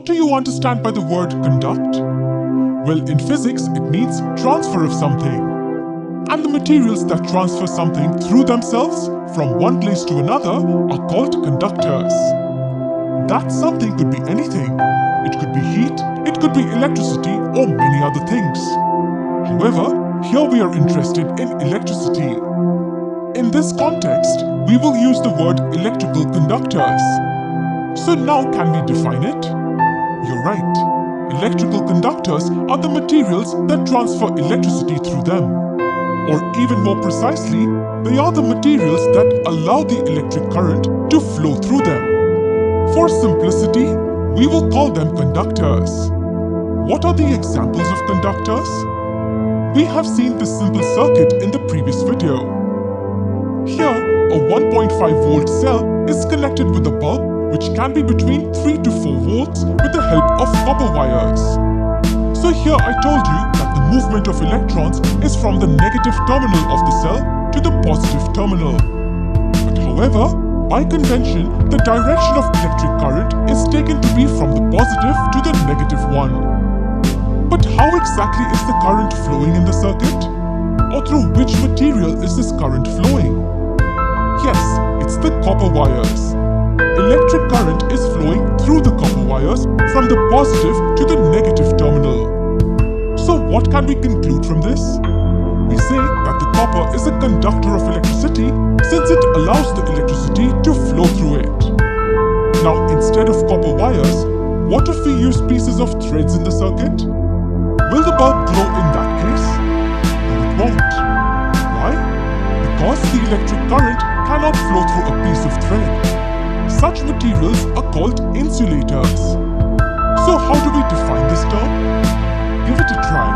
do you understand by the word conduct? Well, in physics, it means transfer of something. And the materials that transfer something through themselves from one place to another are called conductors. That something could be anything. It could be heat, it could be electricity, or many other things. However, here we are interested in electricity. In this context, we will use the word electrical conductors. So now can we define it? You're right. Electrical conductors are the materials that transfer electricity through them. Or even more precisely, they are the materials that allow the electric current to flow through them. For simplicity, we will call them conductors. What are the examples of conductors? We have seen this simple circuit in the previous video. Here, a 1.5 volt cell is connected with a bulb which can be between 3 to 4 volts with the help of copper wires. So here I told you that the movement of electrons is from the negative terminal of the cell to the positive terminal. But however, by convention, the direction of electric current is taken to be from the positive to the negative one. But how exactly is the current flowing in the circuit? Or through which material is this current flowing? Yes, it's the copper wires. Electric current is flowing through the copper wires from the positive to the negative terminal. So what can we conclude from this? We say that the copper is a conductor of electricity since it allows the electricity to flow through it. Now, instead of copper wires, what if we use pieces of threads in the circuit? Will the bulb glow in that case? No, it won't. Why? Because the electric current cannot flow through a piece of thread. Such materials are called insulators. So how do we define this term? Give it a try.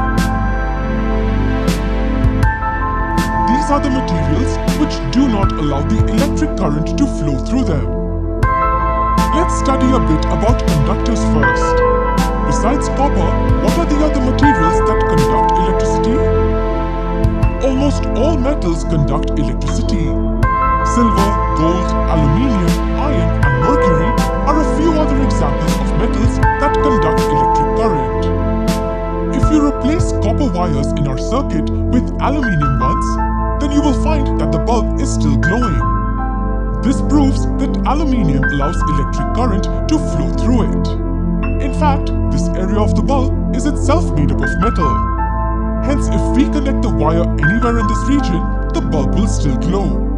These are the materials which do not allow the electric current to flow through them. Let's study a bit about conductors first. Besides copper, what are the other materials that conduct electricity? Almost all metals conduct electricity. Silver, gold, aluminium, iron and mercury are a few other examples of metals that conduct electric current. If you replace copper wires in our circuit with aluminium ones, then you will find that the bulb is still glowing. This proves that aluminium allows electric current to flow through it. In fact, this area of the bulb is itself made up of metal. Hence, if we connect the wire anywhere in this region, the bulb will still glow.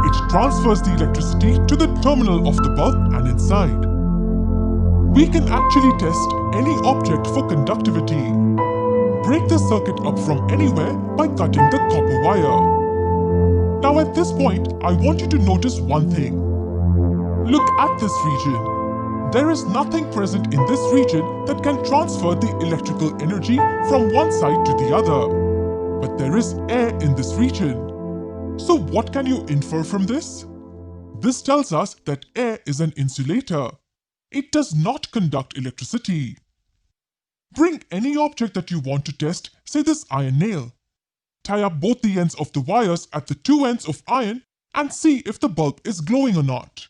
It transfers the electricity to the terminal of the bulb and inside. We can actually test any object for conductivity. Break the circuit up from anywhere by cutting the copper wire. Now at this point, I want you to notice one thing. Look at this region. There is nothing present in this region that can transfer the electrical energy from one side to the other. But there is air in this region. So what can you infer from this? This tells us that air is an insulator. It does not conduct electricity. Bring any object that you want to test, say this iron nail. Tie up both the ends of the wires at the two ends of iron and see if the bulb is glowing or not.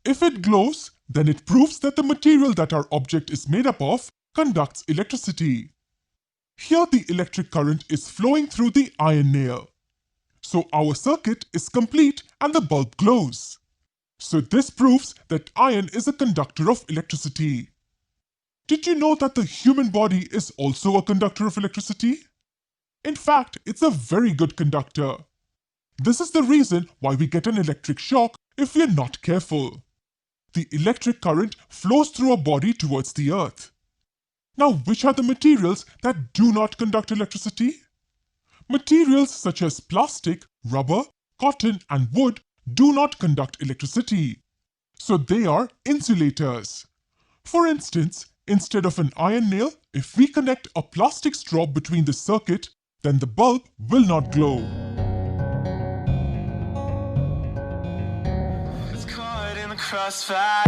If it glows, then it proves that the material that our object is made up of conducts electricity. Here the electric current is flowing through the iron nail. So our circuit is complete and the bulb glows. So this proves that iron is a conductor of electricity. Did you know that the human body is also a conductor of electricity? In fact, it's a very good conductor. This is the reason why we get an electric shock if we are not careful. The electric current flows through a body towards the earth. Now, which are the materials that do not conduct electricity? Materials such as plastic, rubber, cotton and wood do not conduct electricity. So they are insulators. For instance, instead of an iron nail, if we connect a plastic straw between the circuit, then the bulb will not glow. It's caught in the crossfire.